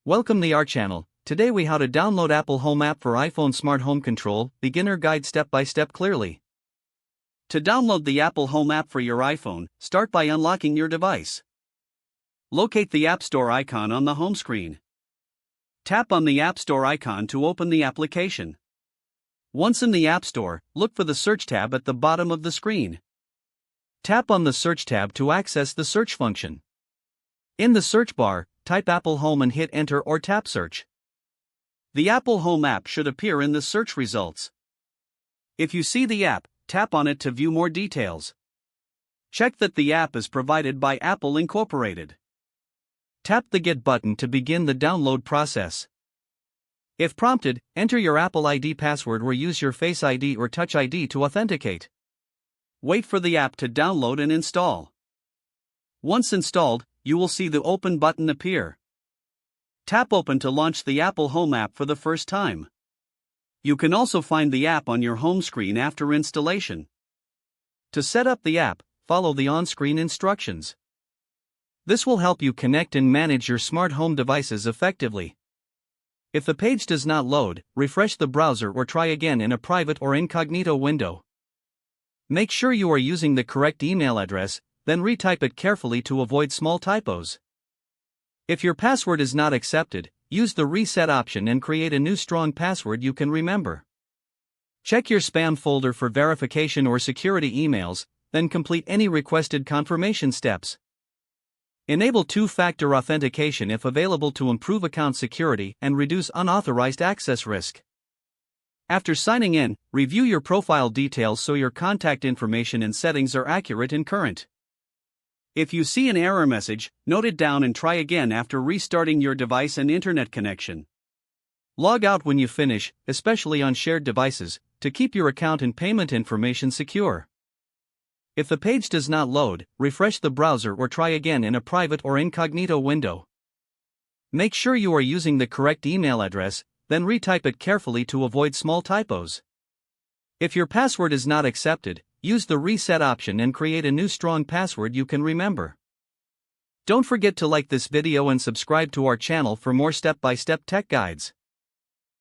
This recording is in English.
Welcome to our channel. Today we how to download Apple Home app for iPhone Smart Home Control, beginner guide step by step clearly. To download the Apple Home app for your iPhone, start by unlocking your device. Locate the App Store icon on the home screen. Tap on the App Store icon to open the application. Once in the App Store, look for the Search tab at the bottom of the screen. Tap on the Search tab to access the search function. In the search bar, type Apple Home and hit Enter or tap Search. The Apple Home app should appear in the search results. If you see the app, tap on it to view more details. Check that the app is provided by Apple Incorporated. Tap the Get button to begin the download process. If prompted, enter your Apple ID password or use your Face ID or Touch ID to authenticate. Wait for the app to download and install. Once installed, you will see the Open button appear. Tap Open to launch the Apple Home app for the first time. You can also find the app on your home screen after installation. To set up the app, follow the on-screen instructions. This will help you connect and manage your smart home devices effectively. If the page does not load, refresh the browser or try again in a private or incognito window. Make sure you are using the correct email address, then retype it carefully to avoid small typos. If your password is not accepted, use the reset option and create a new strong password you can remember. Check your spam folder for verification or security emails, then complete any requested confirmation steps. Enable two-factor authentication if available to improve account security and reduce unauthorized access risk. After signing in, review your profile details so your contact information and settings are accurate and current. If you see an error message, note it down and try again after restarting your device and internet connection. Log out when you finish, especially on shared devices, to keep your account and payment information secure. If the page does not load, refresh the browser or try again in a private or incognito window. Make sure you are using the correct email address, then retype it carefully to avoid small typos. If your password is not accepted, use the reset option and create a new strong password you can remember. Don't forget to like this video and subscribe to our channel for more step-by-step tech guides.